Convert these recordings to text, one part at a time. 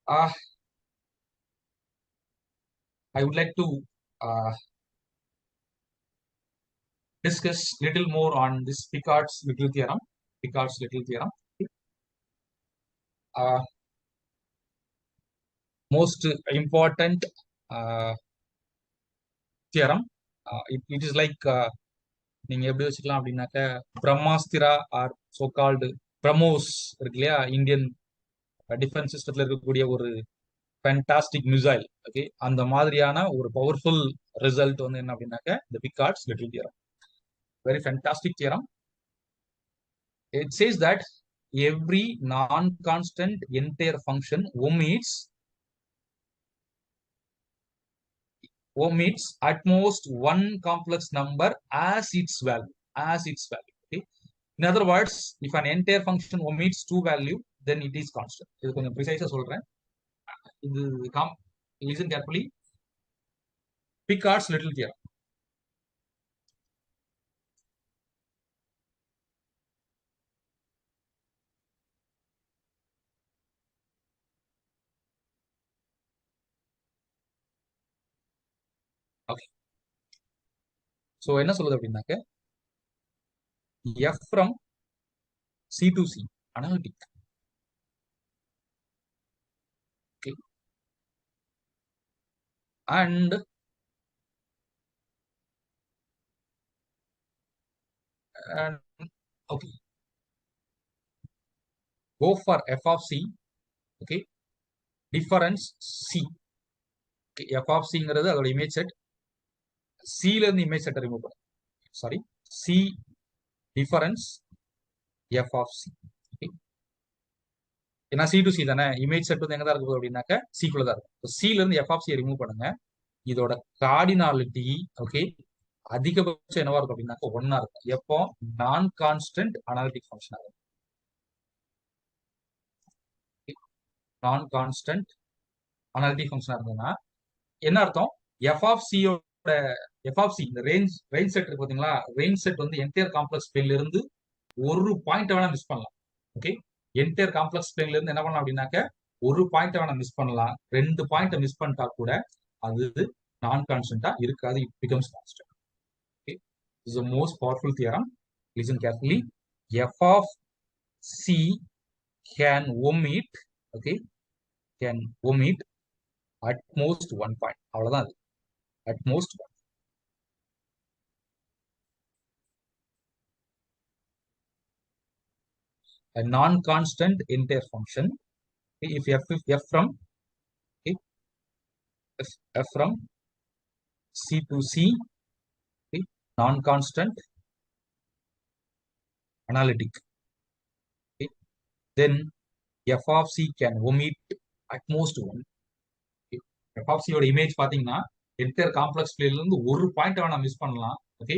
Uh, I would like to uh, discuss little more on this Picard's little theorem. Picard's little theorem. Uh, Most important uh, theorem. It is like நீங்க எப்படி வச்சுக்கலாம் அப்படின்னாக்க Brahmastra are so called BrahMos இருக்கு இல்லையா Indian defence சிஸ்டத்துல இருக்கக்கூடிய ஒரு fantastic missile. Okay, அந்த மாதிரியான ஒரு பவர்ஃபுல் ரிசல்ட் வந்து என்ன அப்படின்னாக்க இந்த Picard's little theorem. Very fantastic theorem. It says that every non-constant entire function omits at most one complex number as its value. Okay. In other words, if an entire function omits two value, then it is constant. இது கொஞ்சம் precise சொல்றேன். இது listen carefully. Picard's little theorem. Okay. So என்ன சொல்லுது அப்படின்னாக்க f from C to C analytic. Okay. And okay, go for f of C. Okay, difference C. Okay, f of C ங்கிறது அதோட image set. C ல இருந்து image set remove பண்ணும். Sorry, C difference f of C. Okay, ஏன்னா C to C தானே, image set வந்து எங்க தான் இருக்குது அப்படின்னாக்க C குள்ள தான் இருக்கும். C ல இருந்து f of C ரிமூவ் பண்ணுங்க. இதோட கார்டினாலிட்டி ஓகே அதிகபட்சம் என்னவா இருக்கும் அப்படின்னாக்க ஒன்னா இருக்கும். எப்போ நான் கான்ஸ்டன்ட் அனாலிட்டிக் ஃபங்க்ஷன் ஆகும். நான் கான்ஸ்டன்ட் அனாலிட்டிக் ஃபங்க்ஷனா இருந்ததுன்னா என்ன அர்த்தம்? எஃப் ஆஃப் சியோட எஃப் ஆஃப் சி இந்த ரேஞ்ச் செட் இருக்கு பாத்தீங்களா, ரேஞ்ச் செட் வந்து என்டையர் காம்ப்ளெக்ஸ் பிளேன்ல இருந்து ஒரு பாயிண்ட் வேணா மிஸ் பண்ணலாம். ஓகே, என்டையர் காம்ப்ளெக்ஸ் பிளேன்ல இருந்து என்ன பண்ணலாம் அப்படின்னாக்க ஒரு பாயிண்ட் வேணா மிஸ் பண்ணலாம். ரெண்டு பாயிண்ட் மிஸ் பண்ணிட்டா கூட அது நான் கான்ஸ்டன்டா இருக்காது. It becomes constant. Okay, is the most powerful theorem. Listen carefully. F of c can omit okay can omit at most one point. அவ்வளவுதான் அது. At most one. A non-constant entire function. If f from okay, f from C to C, okay, non-constant analytic. Okay, then f of C can omit at most one. Okay, f of C ஓட image பாத்தீங்கன்னா entire complex பிளேன்ல இருந்து ஒரு point வேணா miss பண்ணலாம். Okay,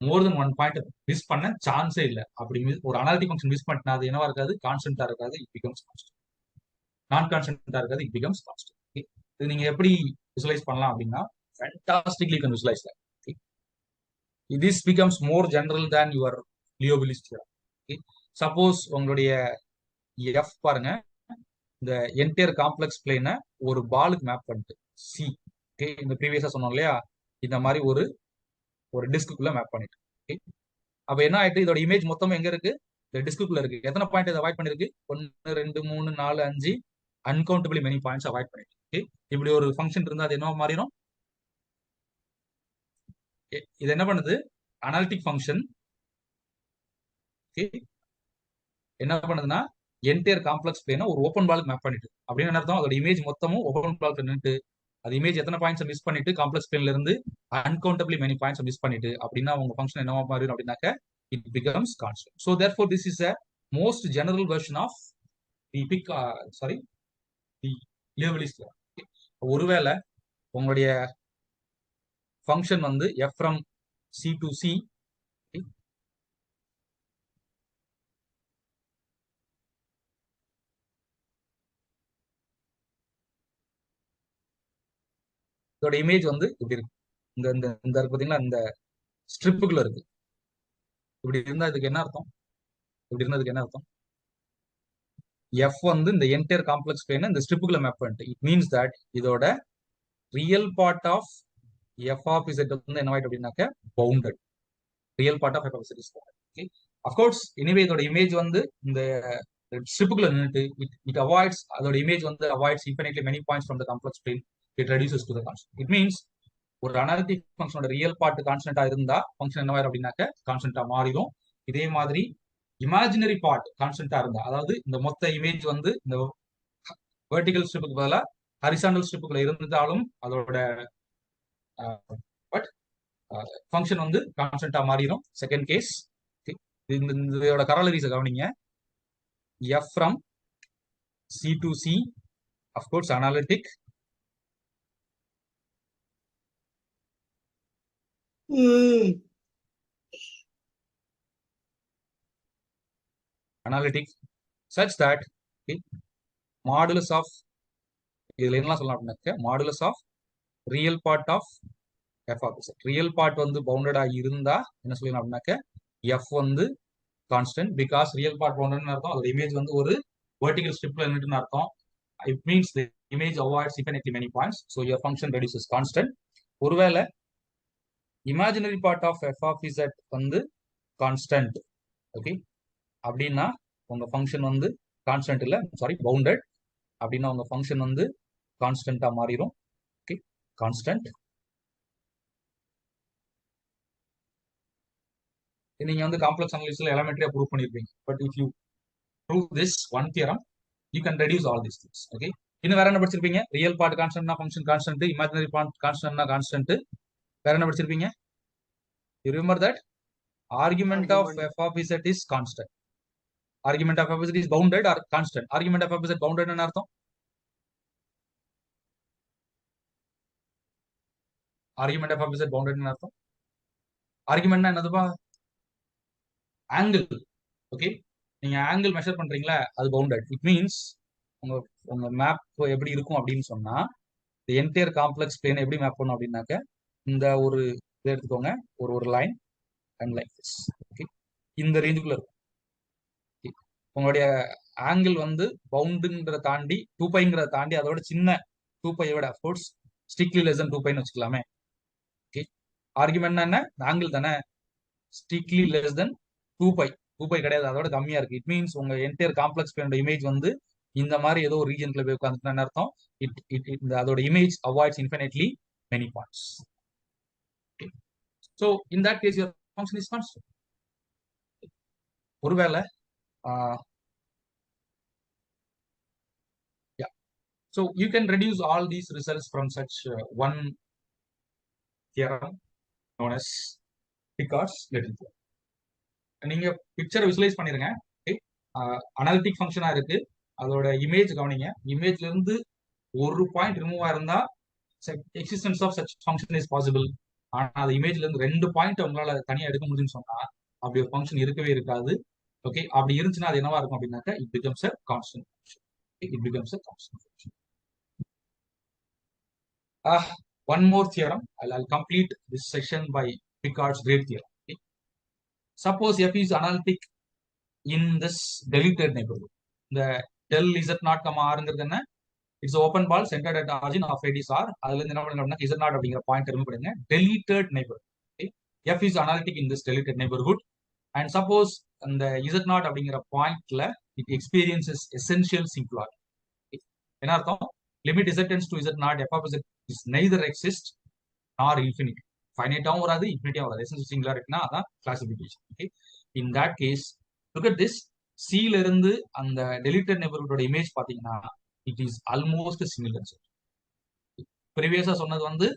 மோர் தென் one point miss பண்ண சான்ஸே இல்லை. அப்படி ஒரு அனாலிட்டிக் ஃபங்க்ஷன் மிஸ் பண்ணினா அது என்னவா இருக்காது? கான்ஸ்டன்டா இருக்காது. It becomes constant. நான் கான்ஸ்டன்டா இருக்காது. It becomes constant. இது நீங்க எப்படி விசுவலைஸ் பண்ணலாம் அப்படின்னா fantastically can visualise that. Okay, this becomes more general than your Liouville's theorem. Okay, suppose உங்களுடைய எஃப் பாருங்க, இந்த என்டையர் காம்ப்ளெக்ஸ் பிளேனை ஒரு பாலுக்கு மேப் பண்ணிட்டு சி. ஓகே, இந்த ப்ரீவியஸா சொன்னோம் இல்லையா, இந்த மாதிரி ஒரு டிஸ்க்குள்ள மேப் பண்ணிட்டு. ஓகே, அப்ப என்ன ஆயிட்டு? இதோட இமேஜ் மொத்தம் எங்க இருக்கு? இந்த டிஸ்க்குள்ள இருக்கு. எத்தனை பாயிண்ட் இதை அவாய்ட் பண்ணிருக்கு? 1 2 3 4 5 அன்கவுண்டபிளி மெனி பாயிண்ட்ஸ் அவாய்ட் பண்ணிட்டு. ஓகே, இப்படி ஒரு ஃபங்க்ஷன் இருந்தா அது என்ன மாறிடும்? இது என்ன பண்ணுது? அனாலிட்டிக் ஃபங்க்ஷன் என்ன பண்ணுதுன்னா என்டையர் காம்ப்ளெக்ஸ் பிளேனை ஒரு ஓப்பன் பாலுக்கு மேப் பண்ணிட்டு. அப்படின்னு என்ன அர்த்தம்? அதோட இமேஜ் மொத்தமும் ஓப்பன் பாலுக்கு நின்றுட்டு அது இமேஜ் எத்தனை பாயிண்ட்ஸ் மிஸ் பண்ணிட்டு காம்ப்ளெக்ஸ் பிளேன்ல இருந்து அன்கவுண்டபிளி மெனி பாயிண்ட்ஸ் மிஸ் பண்ணிட்டு அப்படின்னா உங்க ஃபங்க்ஷன் என்னவா மாறிடும் அப்படின்னாக்க it becomes constant. So therefore this is a most general version of the the Liouville's theorem. ஒருவேளை உங்களுடைய ஃபங்க்ஷன் வந்து f from C to C இதோட இமேஜ் வந்து இப்படி இருக்கு. இந்த இந்த இந்த இருக்கு பாத்தீங்களா, இந்த ஸ்ட்ரிப்புக்குள்ள இருக்கு. இப்படி இருந்தா இதுக்கு என்ன அர்த்தம்? இப்படி இருந்தா இதுக்கு என்ன அர்த்தம்? எஃப் வந்து இந்த என்டையர் காம்ப்ளெக்ஸ் பிளேன் இந்த ஸ்ட்ரிப்புக்குள்ள மேப் பண்ணிட்டு இட் மீன்ஸ் தட் இதோட real part of f of z வந்து என்ன ஆயிட்டு அப்படின்னாக்க bounded. Real part of f of z is bounded. Okay, of course anyway இதோட இமேஜ் வந்து இந்த ஸ்ட்ரிப்புக்குள்ள நின்றுட்டு இட் அவாய்ட்ஸ், அதோட இமேஜ் வந்து avoids infinitely many points from the complex plane. It reduces to the constant. It means ஒரு analytic ஃபங்க்ஷனோட real part கான்ஸ்டன்டா இருந்தா ஃபங்க்ஷன் என்னவாயிரும் அப்படின்னாக்க கான்ஸ்டன்டா மாறிடும். இதே மாதிரி இமேஜினரி பார்ட் கான்ஸ்டன்டா இருந்தா, அதாவது இந்த மொத்த இமேஜ் வந்து இந்த வெர்டிகல் ஸ்ட்ரிப்புக்கு பதிலாக ஹரிசாண்டல் ஸ்ட்ரிப்புக்குள்ள இருந்தாலும் அதோட பட் ஃபங்க்ஷன் வந்து கான்ஸ்டன்டா மாறிடும். செகண்ட் கேஸ் இதோட கரோலரிஸை கவனிங்க. F from c to c, of course analytic. Analytic such that modulus of, இதுல என்ன சொல்லலாம் அப்படின்னாக்க modulus of real part of f of z. Real part வந்து பவுண்டடா இருந்தா என்ன சொல்லலாம் அப்படின்னாக்க எஃப் வந்து கான்ஸ்டன்ட். பிகாஸ் ரியல் பார்ட் பவுண்டட்னு அர்த்தம் அதோட இமேஜ் வந்து ஒரு வெர்டிகல் ஸ்ட்ரிப்ல நின்றுன்னு அர்த்தம். It means the image avoids infinitely many points, so your function reduces constant. ஒருவேளை imaginary part of f of z வந்து கான்ஸ்டன்ட், ஓகே, அப்படின்னா உங்க ஃபங்க்ஷன் வந்து கான்ஸ்டன்ட் இல்ல, சாரி பவுண்டட். அப்படின்னா உங்க ஃபங்க்ஷன் வந்து கான்ஸ்டன்டா மாறிடும். Okay, constant. நீங்க வந்து காம்ப்ளெக்ஸ் அனாலிசிஸ்ல எலிமெண்டரியா ப்ரூவ் பண்ணிருப்பீங்க. But if you prove this one theorem you can reduce all this things. Okay, இன்னும் வேற என்ன படிச்சிருப்பீங்க? ரியல் பார்ட் கான்ஸ்டன்ட்னா ஃபங்க்ஷன் கான்ஸ்டன்ட், இமேஜினரி பார்ட் கான்ஸ்டன்ட்னா கான்ஸ்டன்ட். வேற என்ன படிச்சிருப்பீங்க? You remember that argument of f of z is constant. Argument of f z is bounded or constant. Argument of f z bounded என்ன அர்த்தம்? Argument of f z bounded என்ன அர்த்தம்? ஆர்குமெண்ட்னா என்னதுப்பா? Angle. Okay, நீங்க angle measure பண்றீங்களா, அது bounded. It means உங்க உங்க மேப் எப்படி இருக்கும் அப்படின்னு சொன்னா, என்டையர் காம்ப்ளெக்ஸ் பிளேன் எப்படி மேப் பண்ணும் அப்படின்னாக்க இந்த ஒரு இதை எடுத்துக்கோங்க, ஒரு ஒரு line and like this. Okay, இந்த ரேஞ்சுக்குள்ள இருக்கும். உங்களுடைய ஆங்கிள் வந்து பவுண்டுங்கிறத தாண்டி 2πங்கிறத தாண்டி அதோட சின்ன 2π விட அஃப்கோர்ஸ் ஸ்ட்ரிக்ட்லி லெஸ் தென் 2πன்னு வச்சுக்கலாமே. ஓகே, ஆர்குமெண்ட் என்ன? ஆங்கிள் தானே. Strictly less than 2π. 2π கிடையாது, அதோட கம்மியா இருக்கு. இட் மீன்ஸ் உங்க என்டையர் காம்ப்ளெக்ஸ் பிளேனோட இமேஜ் வந்து இந்த மாதிரி ஏதோ ஒரு ரீஜன்ல போய் உட்காந்துட்டு அர்த்தம். அதோட image avoids infinitely many points. So in that case your function is constant. ஒருவேளை so you can reduce all these results from such one theorem known as Picard's little theorem. நீங்க பிக்சரை விசுவலைஸ் பண்ணிருங்க. அனாலிட்டிக் ஃபங்க்ஷனா இருக்கு, அதோட image கவனிங்க. இமேஜ்ல இருந்து ஒரு பாயிண்ட் ரிமூவ் ஆயிருந்தா existence of such function is possible. ஆனா அது இமேஜ்ல இருந்து 2 பாயிண்ட் உங்களால தனியா எடுக்க முடியும்னு சொன்னா அப்படி ஒரு ஃபங்க்ஷன் இருக்கவே இருக்காது. ஓகே, அப்படி இருந்துச்சுன்னா அது என்னவா இருக்கும் அப்படின்னாக்கா it becomes a constant function. It becomes a constant function. One more theorem. I'll complete this section by Picard's great theorem. Okay? Suppose f is analytic in this deleted neighborhood. The del z naught comma r ங்கிறது என்ன? It's an open ball centered at origin of radius r. அதுல இருந்து என்ன பண்ணணும்? z naught அப்படிங்கிற point remove பண்ணுங்க. Deleted neighborhood. Okay? f is analytic in this deleted neighborhood. And suppose அந்த z naught அப்படிங்கிற பாயிண்ட்ல it experiences essential singularity. என்ன அர்த்தம்? Limit z tends to z naught f of z is neither exist nor infinity. ஃபைனைட்டாவும் வராது, இன்ஃபினிட்டியாவும் வராது. Essential சிங்குலாரிட்டினா அதான் classification. Okay, in that case look at this. சில இருந்து அந்த டெலிட்டட் நெய்பர்ஹுட்டோட இமேஜ் பாத்தீங்கன்னா இட் இஸ் ஆல்மோஸ்ட் சிமிலர். ப்ரீவியஸா சொன்னது வந்து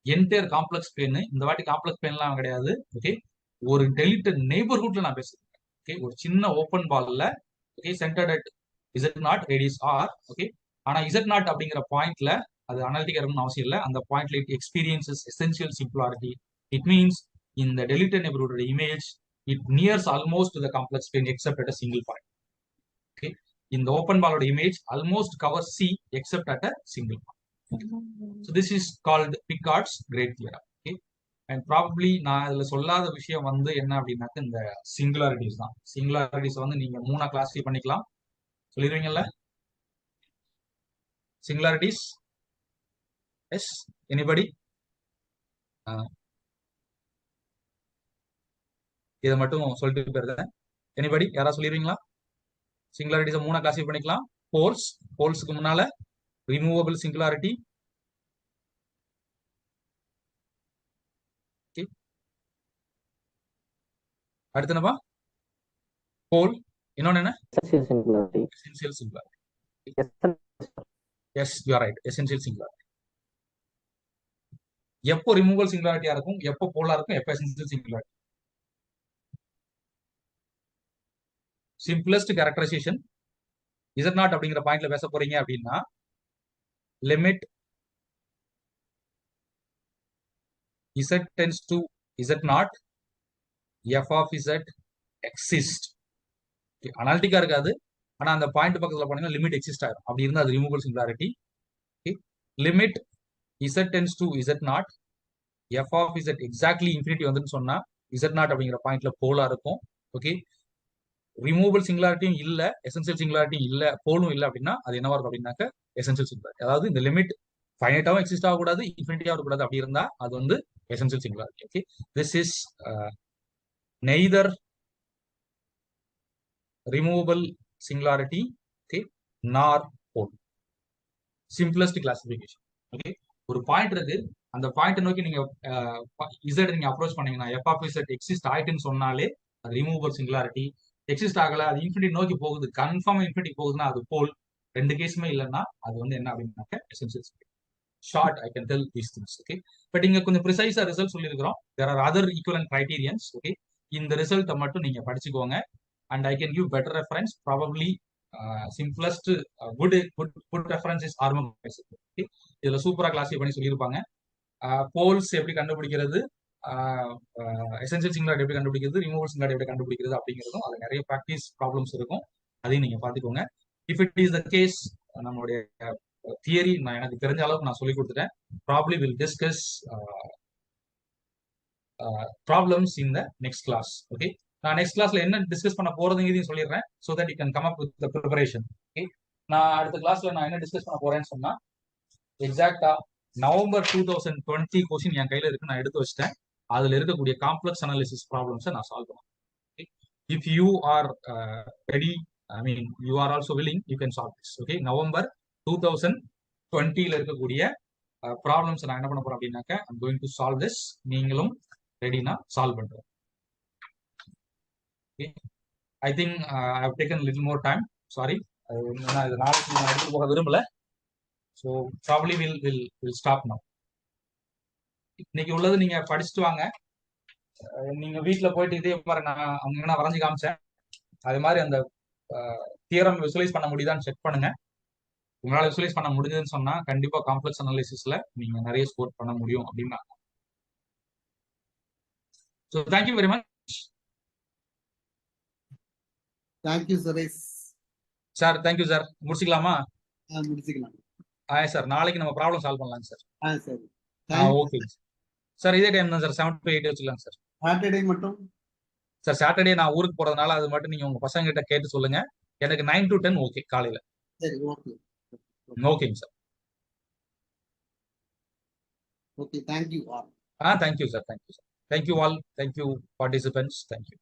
என்டையர் காம்ப்ளெக்ஸ் பிளேன், இந்த வாட்டி காம்ப்ளெக்ஸ் பிளேன்லாம் கிடையாது. ஓகே, ஒரு டெலிட்டட் நெய்பர்ஹுட்ல நான் பேசுறேன். ஓகே, ஒரு சின்ன ஓப்பன் பால்ல, okay, centred at z naught radius r. Okay, ஆனா z naught அப்படிங்கிற பாயிண்ட்ல அது அனாலிட்டிக்கா இருக்கணும்னு அவசியம் இல்லை. அந்த பாயிண்ட்ல it experiences essential singularity. It means இந்த deleted neighbourhood image it nears almost the complex plane except at a single point. Okay, இந்த ஓப்பன் பாலோட image almost cover C except at a single point. So this is called Picard's great theorem. Okay, and probably நான் இதுல சொல்லாத விஷயம் வந்து என்ன அப்படின்னாக்க இந்த சிங்குலாரிட்டிஸ் தான். சிங்குலாரிட்டிஸ் வந்து நீங்க 3 கிளாஸிஃபை பண்ணிக்கலாம். சொல்லிடுவீங்கல்ல? singularities, yes, anybody? இதை மட்டும் சொல்லிட்டு போயிருந்தேன். எனிபடி யாராவது சொல்லிடுவீங்களா? சிங்குலாரிட்டிஸை 3 கிளாசிஃபை பண்ணிக்கலாம். போல்ஸ், போல்ஸுக்கு முன்னால ரிமூவபிள் சிங்குலாரிட்டி, அடுத்து என்னப்பா? போல், இன்னொன்னு என்ன? Essential singularity. Yes, you are right, essential singularity. எப்போ ரிமூவல் சிங்குலாரிட்டியா இருக்கும், எப்போ போலா இருக்கும், எப்போ essential singularity? Simplest characterization z not அப்படிங்கிற பாயிண்ட்ல பேச போறீங்க அப்படின்னா, limit z tends to z நாட் f of z exist. அனாலிட்டிக்கா இருக்காது, ஆனா அந்த பாயிண்ட் பக்கத்துல போனீங்கன்னா லிமிட் எக்ஸிஸ்ட் ஆகும். அப்படி இருந்தா அது removal singularity. Limit z tends to z நாட் f of z exactly infinity வந்துன்னு சொன்னா z நாட் அப்படிங்கிற பாயிண்ட்ல போலா இருக்கும். ஓகே, ரிமூவபிள் சிங்குலாரிட்டியும் இல்ல, எசென்சியல் சிங்குலாரிட்டியும் இல்ல, போலும் இல்ல அப்படின்னா அது என்னவா இருக்கும் அப்படின்னாக்க எசென்சியல் சிங்குலாரிட்டி. அதாவது இந்த லிமிட் ஃபைனைட்டாவும் எக்ஸிஸ்ட் ஆகக்கூடாது, இன்ஃபினிட்டியா இருக்கக்கூடாது. அப்படி இருந்தா அது வந்து essential singularity. Okay, this is neither removable singularity, okay, nor pole. Simplest classification. Okay, ஒரு பாயிண்ட் இருக்கு, அந்த பாயிண்ட் நோக்கி நீங்க இசட் நீங்க அப்ரோச் பண்ணீங்கன்னா எஃப் ஆஃப் இசட் எக்ஸிஸ்ட் ஆயிட்டுன்னு சொன்னாலே அது ரிமூவபிள் சிங்குலாரிட்டி. எக்ஸிஸ்ட் ஆகல, அது இன்ஃபினிட்டி நோக்கி போகுது, கன்ஃபார்ம் இன்ஃபினிட்டி போகுதுன்னா அது போல். ரெண்டு கேஸுமே இல்லைன்னா அது வந்து என்ன அப்படின்னாக்க essential singularity. Short I can tell these things. Okay, but இங்க கொஞ்சம் ப்ரிசைஸா ரிசல்ட் சொல்லியிருக்கிறோம். There are other equivalent criterions. Okay, இந்த ரிசல்ட்டை மட்டும் நீங்க படிச்சுக்கோங்க. And I can give better reference. Probably simplest good reference is ஆர்மோகைஸ். ஓகே, இதுல சூப்பரா கிளாஸிஃபை பண்ணி சொல்லியிருப்பாங்க. போல்ஸ் எப்படி கண்டுபிடிக்கிறது, எசென்சியல் சிங்குலாரிட்டி எப்படி கண்டுபிடிக்கிறது, ரிமூவல் சிங்குலாரிட்டி எப்படி கண்டுபிடிக்கிறது அப்படிங்கிறதும் அது நிறைய ப்ராக்டிஸ் ப்ராப்ளம்ஸ் இருக்கும். அதையும் நீங்க பாத்துக்கோங்க. If it is the case, நம்மளுடைய தியரி நான் எனக்கு தெரிஞ்ச அளவுக்கு நான் சொல்லி கொடுத்துட்டேன். Probably will discuss problems in the next class. Okay, நான் நெக்ஸ்ட் கிளாஸ்ல என்ன டிஸ்கஸ் பண்ண போறதுங்கிறதையும் சொல்லிடுறேன். So that you can come up with the preparation. Okay, நான் அடுத்த கிளாஸ்ல நான் என்ன டிஸ்கஸ் பண்ண போறேன்னு சொன்னா, எக்ஸாக்டா நவம்பர் 2020 கொஸ்டின் என் கையில இருக்கு, நான் எடுத்து வச்சிட்டேன். அதுல இருக்கக்கூடிய காம்ப்ளெக்ஸ் அனாலிசிஸ் ப்ராப்ளம்ஸை நான் சால்வ் பண்ணுவேன். If you are ready, I mean you are also willing, you can solve this. Okay, November 2020ல இருக்கக்கூடிய ப்ராப்ளம்ஸ் நான் என்ன பண்ண போறேன் அப்படின்னாக்க I'm going to solve this. நீங்களும் ரெடினா சால்வ் பண்றேன். I think I have taken little more time, sorry. இது நாளைக்கு நான் எடுத்துட்டு போக விரும்பல. So probably will stop now. இன்னைக்கு உள்ளது நீங்க படிச்சுட்டு வாங்க. நீங்க வீட்டுல போயிட்டு இதே மாதிரி நான் அவங்க நான் வரைஞ்சு காமிச்சேன், அது மாதிரி அந்த தியரம் விசுவலைஸ் பண்ண முடியுதான்னு செக் பண்ணுங்க. உங்களால விசுவலைஸ் பண்ண முடிஞ்சதுன்னு சொன்னா கண்டிப்பா காம்ப்ளெக்ஸ் அனாலிசிஸ்ல நீங்க நிறைய ஸ்கோர் பண்ண முடியும் அப்படின்னா. So thank you very much. Thank you Suresh sir. Thank you sir. முடிச்சுக்கலாமா? முடிச்சுக்கலாம். சார் நாளைக்கு நம்ம ப்ராப்ளம் சால்வ் பண்ணலாம் சார். சரி, ஓகே சார். இதே டைம் தான் சார், 7 to 8 வச்சுக்கலாம் சார். சாட்டர்டே மட்டும் சார் சாட்டர்டே நான் ஊருக்கு போறதுனால அது மட்டும் நீங்க உங்க பசங்க கிட்ட கேட்டு சொல்லுங்க. எனக்கு 9 to 10 ஓகே காலையில. சரி, ஓகே ஓகேங்க sir. Okay, thank you all. Thank you sir. Thank you sir. Thank you all. Thank you participants. Thank you.